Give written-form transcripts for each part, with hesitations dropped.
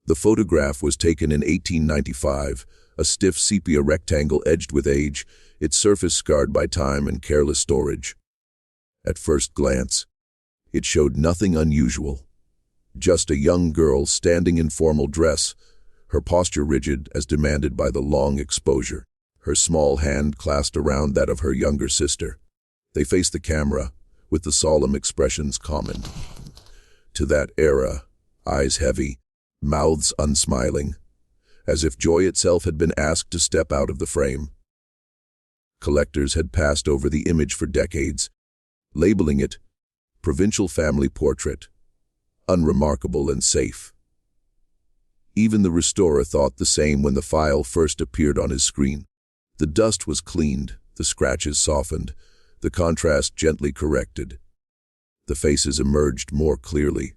The photograph was taken in 1895, a stiff sepia rectangle edged with age, its surface scarred by time and careless storage. At first glance, it showed nothing unusual. Just a young girl standing in formal dress, her posture rigid as demanded by the long exposure, her small hand clasped around that of her younger sister. They faced the camera, with the solemn expressions common to that era, eyes heavy, mouths unsmiling, as if joy itself had been asked to step out of the frame. Collectors had passed over the image for decades, labeling it provincial family portrait, unremarkable and safe. Even the restorer thought the same when the file first appeared on his screen. The dust was cleaned, the scratches softened, the contrast gently corrected. The faces emerged more clearly,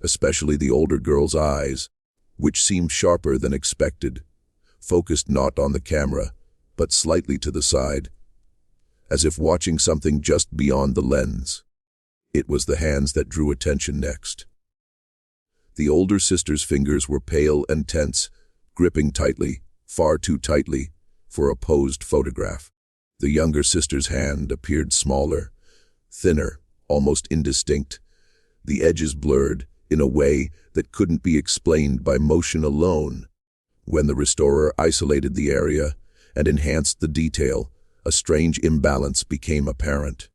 especially the older girl's eyes, which seemed sharper than expected, focused not on the camera, but slightly to the side, as if watching something just beyond the lens. It was the hands that drew attention next. The older sister's fingers were pale and tense, gripping tightly, far too tightly, for a posed photograph. The younger sister's hand appeared smaller, thinner, almost indistinct, the edges blurred in a way that couldn't be explained by motion alone. When the restorer isolated the area and enhanced the detail, a strange imbalance became apparent.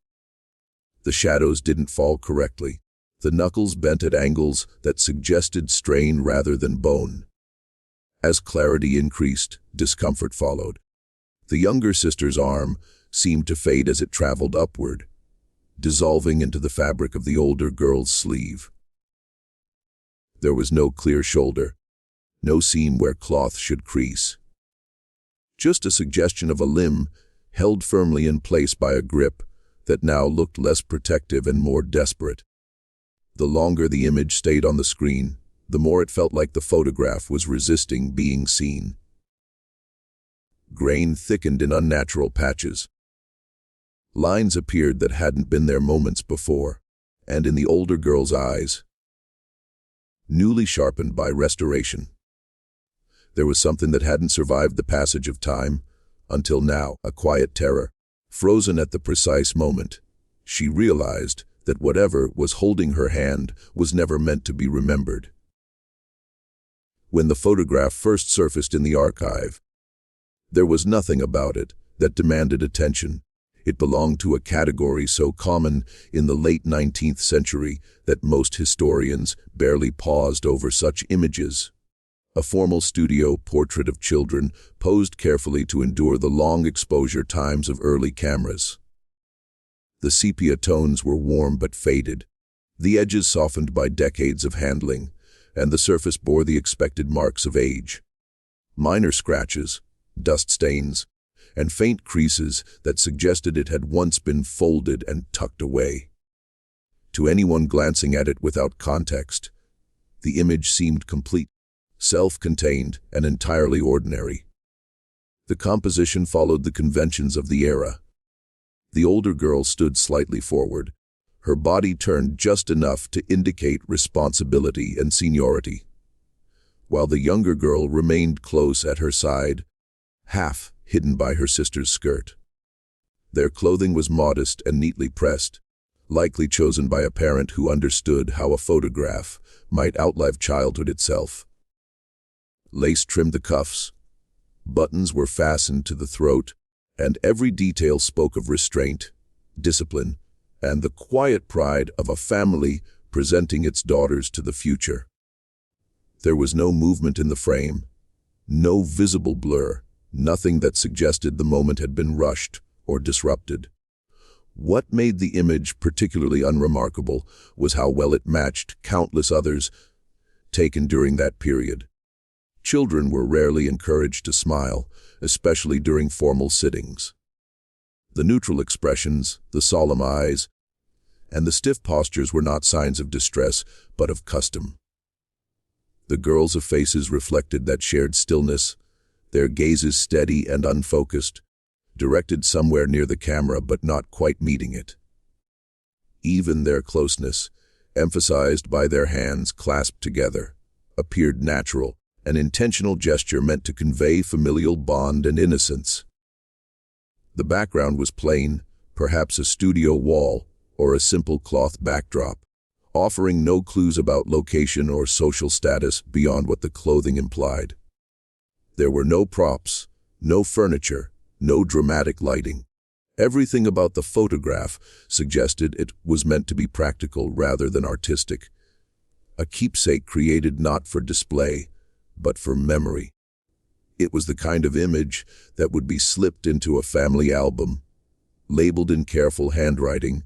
The shadows didn't fall correctly. The knuckles bent at angles that suggested strain rather than bone. As clarity increased, discomfort followed. The younger sister's arm seemed to fade as it traveled upward, dissolving into the fabric of the older girl's sleeve. There was no clear shoulder, no seam where cloth should crease. Just a suggestion of a limb held firmly in place by a grip that now looked less protective and more desperate. The longer the image stayed on the screen, the more it felt like the photograph was resisting being seen. Grain thickened in unnatural patches. Lines appeared that hadn't been there moments before, and in the older girl's eyes, newly sharpened by restoration. There was something that hadn't survived the passage of time, until now, a quiet terror. Frozen at the precise moment, she realized that whatever was holding her hand was never meant to be remembered. When the photograph first surfaced in the archive, there was nothing about it that demanded attention. It belonged to a category so common in the late 19th century that most historians barely paused over such images. A formal studio portrait of children posed carefully to endure the long exposure times of early cameras. The sepia tones were warm but faded, the edges softened by decades of handling, and the surface bore the expected marks of age. Minor scratches, dust stains, and faint creases that suggested it had once been folded and tucked away. To anyone glancing at it without context, the image seemed complete, self-contained, and entirely ordinary. The composition followed the conventions of the era. The older girl stood slightly forward, her body turned just enough to indicate responsibility and seniority, while the younger girl remained close at her side, half hidden by her sister's skirt. Their clothing was modest and neatly pressed, likely chosen by a parent who understood how a photograph might outlive childhood itself. Lace trimmed the cuffs, buttons were fastened to the throat, and every detail spoke of restraint, discipline, and the quiet pride of a family presenting its daughters to the future. There was no movement in the frame, no visible blur, nothing that suggested the moment had been rushed or disrupted. What made the image particularly unremarkable was how well it matched countless others taken during that period. Children were rarely encouraged to smile, especially during formal sittings. The neutral expressions, the solemn eyes, and the stiff postures were not signs of distress, but of custom. The girls' faces reflected that shared stillness, their gazes steady and unfocused, directed somewhere near the camera but not quite meeting it. Even their closeness, emphasized by their hands clasped together, appeared natural, an intentional gesture meant to convey familial bond and innocence. The background was plain, perhaps a studio wall or a simple cloth backdrop, offering no clues about location or social status beyond what the clothing implied. There were no props, no furniture, no dramatic lighting. Everything about the photograph suggested it was meant to be practical rather than artistic, a keepsake created not for display, but for memory. It was the kind of image that would be slipped into a family album, labeled in careful handwriting,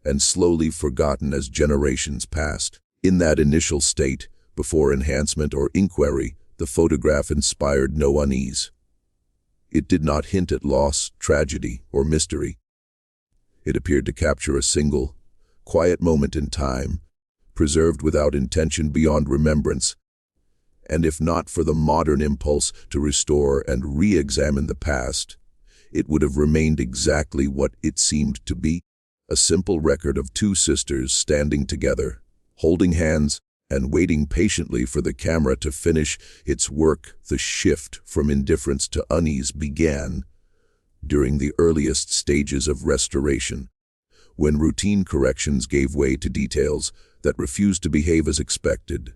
and slowly forgotten as generations passed. In that initial state, before enhancement or inquiry, the photograph inspired no unease. It did not hint at loss, tragedy, or mystery. It appeared to capture a single, quiet moment in time, preserved without intention beyond remembrance, and if not for the modern impulse to restore and re-examine the past, it would have remained exactly what it seemed to be, a simple record of two sisters standing together, holding hands, and waiting patiently for the camera to finish its work. The shift from indifference to unease began during the earliest stages of restoration, when routine corrections gave way to details that refused to behave as expected.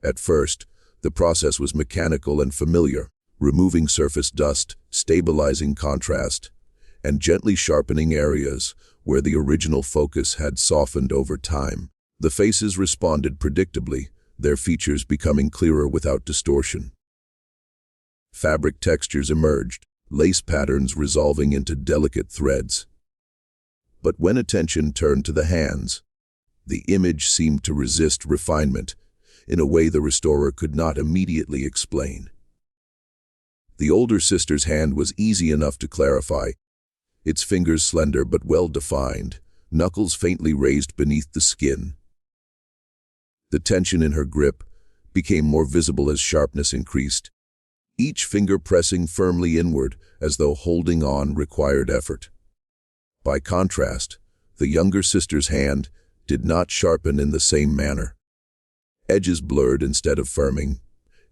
At first, the process was mechanical and familiar, removing surface dust, stabilizing contrast, and gently sharpening areas where the original focus had softened over time. The faces responded predictably, their features becoming clearer without distortion. Fabric textures emerged, lace patterns resolving into delicate threads. But when attention turned to the hands, the image seemed to resist refinement in a way the restorer could not immediately explain. The older sister's hand was easy enough to clarify, its fingers slender but well-defined, knuckles faintly raised beneath the skin. The tension in her grip became more visible as sharpness increased, each finger pressing firmly inward as though holding on required effort. By contrast, the younger sister's hand did not sharpen in the same manner. Edges blurred instead of firming,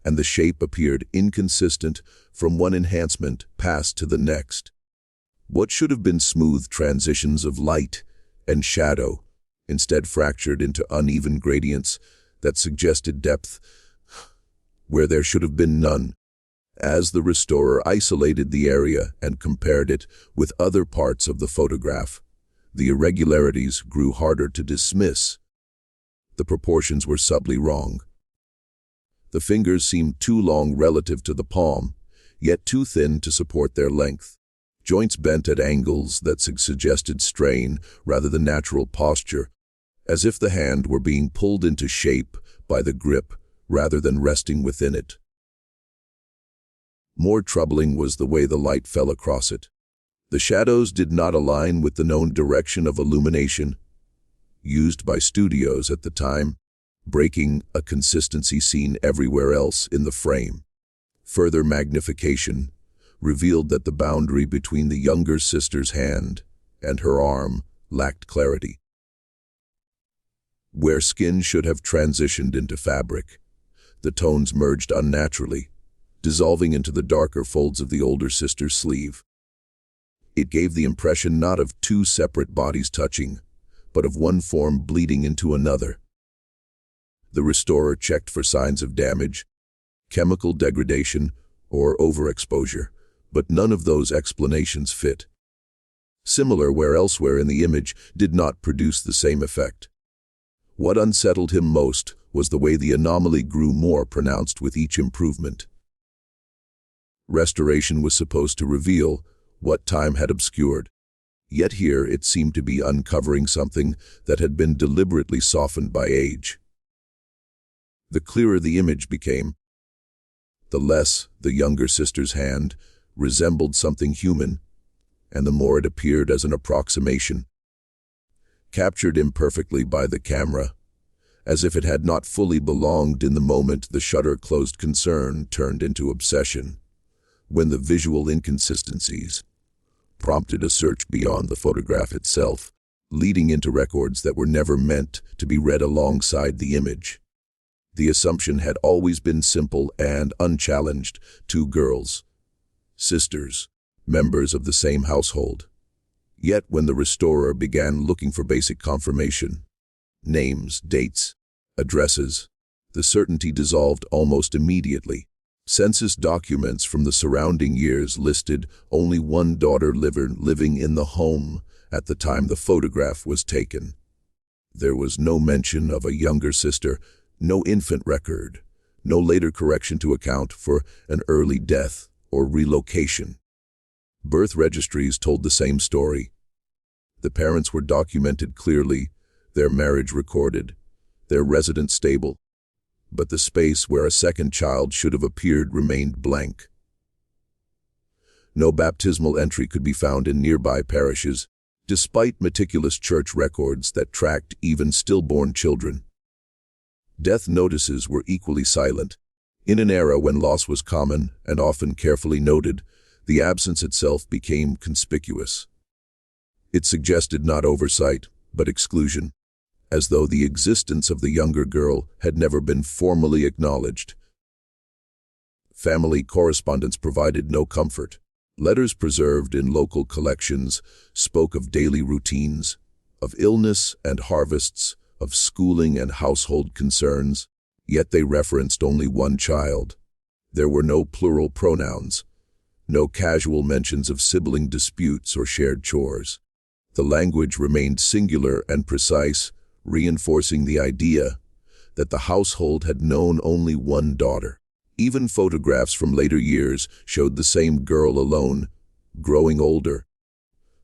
and the shape appeared inconsistent from one enhancement passed to the next. What should have been smooth transitions of light and shadow instead fractured into uneven gradients that suggested depth where there should have been none. As the restorer isolated the area and compared it with other parts of the photograph, the irregularities grew harder to dismiss. The proportions were subtly wrong. The fingers seemed too long relative to the palm, yet too thin to support their length. Joints bent at angles that suggested strain rather than natural posture, as if the hand were being pulled into shape by the grip rather than resting within it. More troubling was the way the light fell across it. The shadows did not align with the known direction of illumination used by studios at the time, breaking a consistency seen everywhere else in the frame. Further magnification revealed that the boundary between the younger sister's hand and her arm lacked clarity. Where skin should have transitioned into fabric, the tones merged unnaturally, dissolving into the darker folds of the older sister's sleeve. It gave the impression not of two separate bodies touching, but of one form bleeding into another. The restorer checked for signs of damage, chemical degradation, or overexposure, but none of those explanations fit. Similar where elsewhere in the image did not produce the same effect. What unsettled him most was the way the anomaly grew more pronounced with each improvement. Restoration was supposed to reveal what time had obscured, yet here it seemed to be uncovering something that had been deliberately softened by age. The clearer the image became, the less the younger sister's hand resembled something human, and the more it appeared as an approximation, captured imperfectly by the camera, as if it had not fully belonged in the moment the shutter-closed concern turned into obsession, when the visual inconsistencies prompted a search beyond the photograph itself, leading into records that were never meant to be read alongside the image. The assumption had always been simple and unchallenged: two girls, sisters, members of the same household. Yet when the restorer began looking for basic confirmation, names, dates, addresses, the certainty dissolved almost immediately. Census documents from the surrounding years listed only one daughter living in the home at the time the photograph was taken. There was no mention of a younger sister, no infant record, no later correction to account for an early death or relocation. Birth registries told the same story. The parents were documented clearly, their marriage recorded, their residence stable, but the space where a second child should have appeared remained blank. No baptismal entry could be found in nearby parishes, despite meticulous church records that tracked even stillborn children. Death notices were equally silent. In an era when loss was common and often carefully noted, the absence itself became conspicuous. It suggested not oversight, but exclusion, as though the existence of the younger girl had never been formally acknowledged. Family correspondence provided no comfort. Letters preserved in local collections spoke of daily routines, of illness and harvests, of schooling and household concerns, yet they referenced only one child. There were no plural pronouns, no casual mentions of sibling disputes or shared chores. The language remained singular and precise, reinforcing the idea that the household had known only one daughter. Even photographs from later years showed the same girl alone, growing older,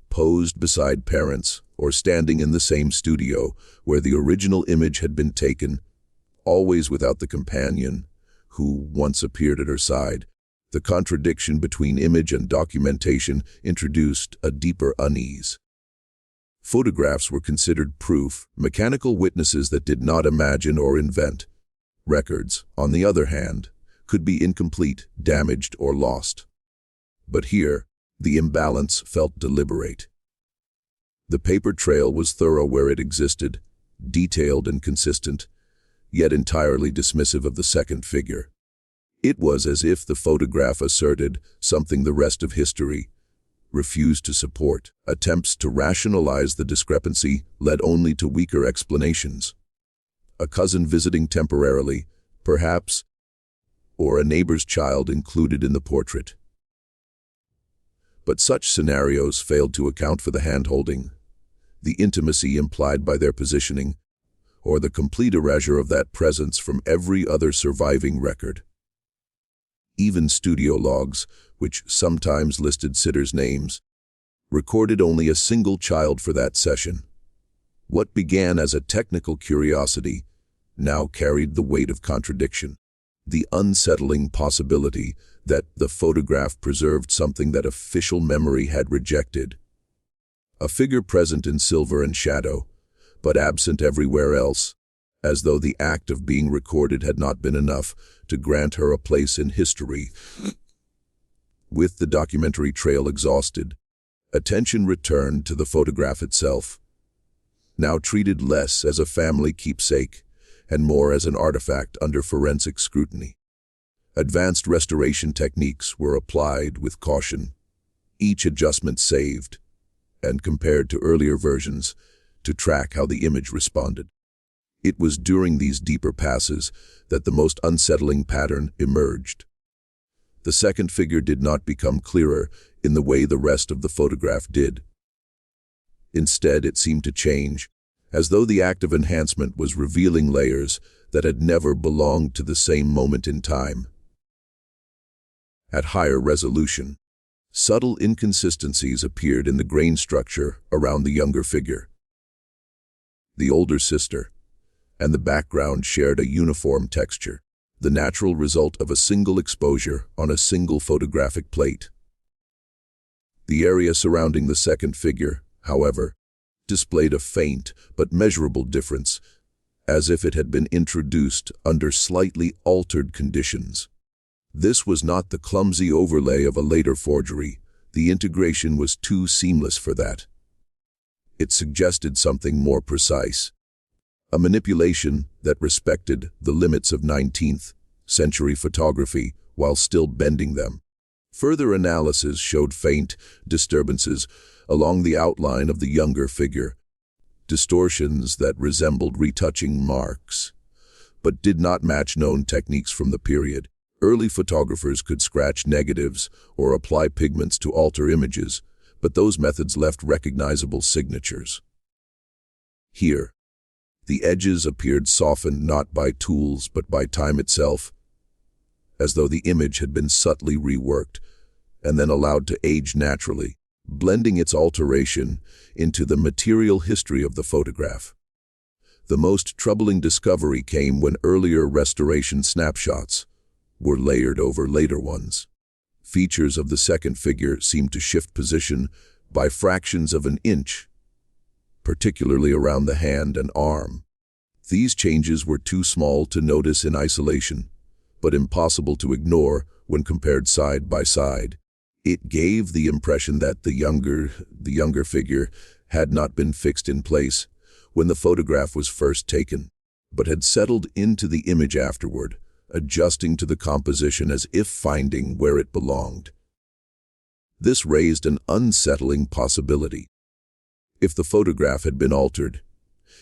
posed beside parents, or standing in the same studio where the original image had been taken, always without the companion who once appeared at her side. The contradiction between image and documentation introduced a deeper unease. Photographs were considered proof, mechanical witnesses that did not imagine or invent. Records, on the other hand, could be incomplete, damaged, or lost. But here, the imbalance felt deliberate. The paper trail was thorough where it existed, detailed and consistent, yet entirely dismissive of the second figure. It was as if the photograph asserted something the rest of history refused to support. Attempts to rationalize the discrepancy led only to weaker explanations. A cousin visiting temporarily, perhaps, or a neighbor's child included in the portrait. But such scenarios failed to account for the hand-holding, the intimacy implied by their positioning, or the complete erasure of that presence from every other surviving record. Even studio logs, which sometimes listed sitters' names, recorded only a single child for that session. What began as a technical curiosity now carried the weight of contradiction. The unsettling possibility that the photograph preserved something that official memory had rejected. A figure present in silver and shadow, but absent everywhere else, as though the act of being recorded had not been enough to grant her a place in history. With the documentary trail exhausted, attention returned to the photograph itself, now treated less as a family keepsake and more as an artifact under forensic scrutiny. Advanced restoration techniques were applied with caution, each adjustment saved, and compared to earlier versions to track how the image responded. It was during these deeper passes that the most unsettling pattern emerged. The second figure did not become clearer in the way the rest of the photograph did. Instead, it seemed to change, as though the act of enhancement was revealing layers that had never belonged to the same moment in time. At higher resolution, subtle inconsistencies appeared in the grain structure around the younger figure. The older sister and the background shared a uniform texture, the natural result of a single exposure on a single photographic plate. The area surrounding the second figure, however, displayed a faint but measurable difference, as if it had been introduced under slightly altered conditions. This was not the clumsy overlay of a later forgery. The integration was too seamless for that. It suggested something more precise, a manipulation that respected the limits of 19th century photography while still bending them. Further analysis showed faint disturbances along the outline of the younger figure, distortions that resembled retouching marks, but did not match known techniques from the period. Early photographers could scratch negatives or apply pigments to alter images, but those methods left recognizable signatures. Here, the edges appeared softened not by tools but by time itself, as though the image had been subtly reworked and then allowed to age naturally, blending its alteration into the material history of the photograph. The most troubling discovery came when earlier restoration snapshots were layered over later ones. Features of the second figure seemed to shift position by fractions of an inch, particularly around the hand and arm. These changes were too small to notice in isolation, but impossible to ignore when compared side by side. It gave the impression that the younger figure had not been fixed in place when the photograph was first taken, but had settled into the image afterward, adjusting to the composition as if finding where it belonged. This raised an unsettling possibility. If the photograph had been altered,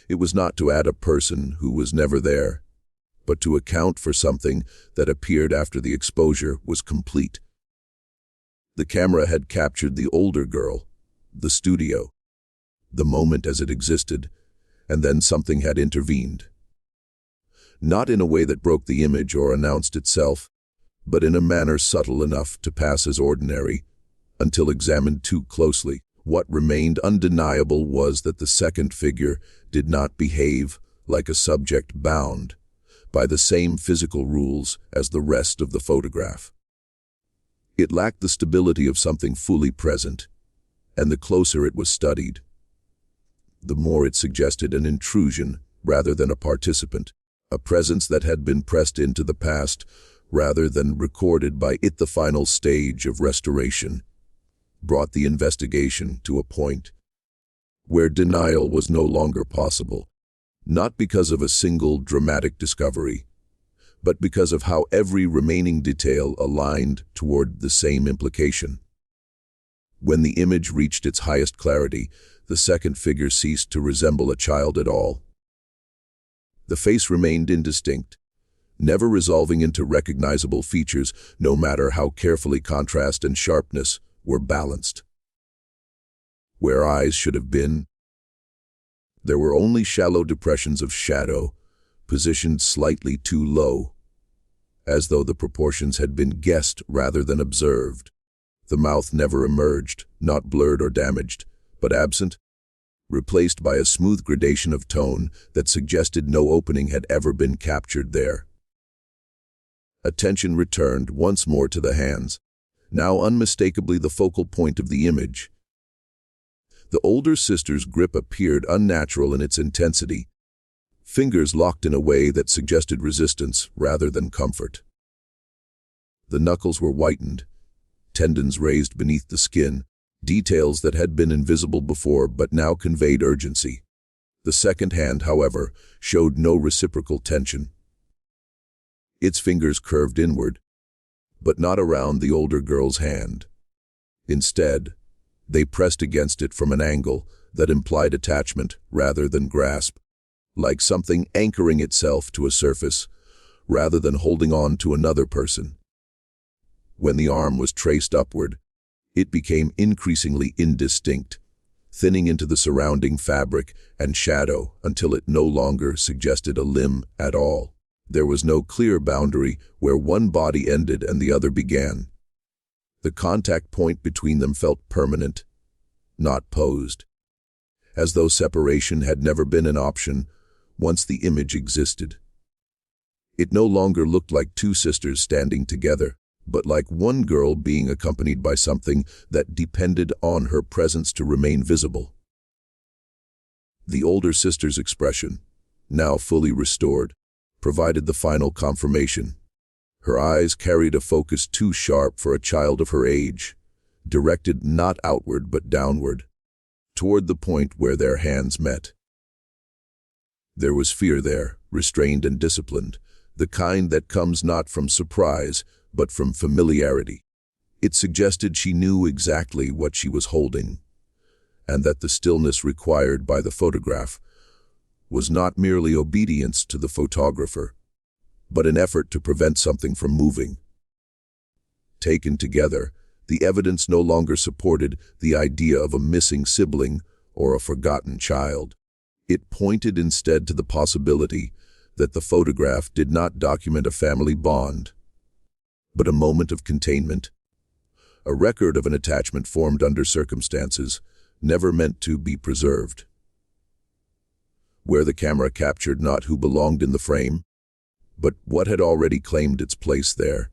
it was not to add a person who was never there, but to account for something that appeared after the exposure was complete. The camera had captured the older girl, the studio, the moment as it existed, and then something had intervened. Not in a way that broke the image or announced itself, but in a manner subtle enough to pass as ordinary, until examined too closely. What remained undeniable was that the second figure did not behave like a subject bound by the same physical rules as the rest of the photograph. It lacked the stability of something fully present, and the closer it was studied, the more it suggested an intrusion rather than a participant, a presence that had been pressed into the past rather than recorded by it. The final stage of restoration brought the investigation to a point where denial was no longer possible, not because of a single dramatic discovery, but because of how every remaining detail aligned toward the same implication. When the image reached its highest clarity, the second figure ceased to resemble a child at all. The face remained indistinct, never resolving into recognizable features, no matter how carefully contrast and sharpness were balanced. Where eyes should have been, there were only shallow depressions of shadow, positioned slightly too low, as though the proportions had been guessed rather than observed. The mouth never emerged, not blurred or damaged, but absent, replaced by a smooth gradation of tone that suggested no opening had ever been captured there. Attention returned once more to the hands, now unmistakably the focal point of the image. The older sister's grip appeared unnatural in its intensity, fingers locked in a way that suggested resistance rather than comfort. The knuckles were whitened, tendons raised beneath the skin, details that had been invisible before but now conveyed urgency. The second hand, however, showed no reciprocal tension. Its fingers curved inward, but not around the older girl's hand. Instead, they pressed against it from an angle that implied attachment rather than grasp, like something anchoring itself to a surface rather than holding on to another person. When the arm was traced upward, it became increasingly indistinct, thinning into the surrounding fabric and shadow until it no longer suggested a limb at all. There was no clear boundary where one body ended and the other began. The contact point between them felt permanent, not posed, as though separation had never been an option once the image existed. It no longer looked like two sisters standing together, but like one girl being accompanied by something that depended on her presence to remain visible. The older sister's expression, now fully restored, provided the final confirmation. Her eyes carried a focus too sharp for a child of her age, directed not outward but downward, toward the point where their hands met. There was fear there, restrained and disciplined, the kind that comes not from surprise, but from familiarity. It suggested she knew exactly what she was holding, and that the stillness required by the photograph was not merely obedience to the photographer, but an effort to prevent something from moving. Taken together, the evidence no longer supported the idea of a missing sibling or a forgotten child. It pointed instead to the possibility that the photograph did not document a family bond, but a moment of containment, a record of an attachment formed under circumstances never meant to be preserved, where the camera captured not who belonged in the frame, but what had already claimed its place there.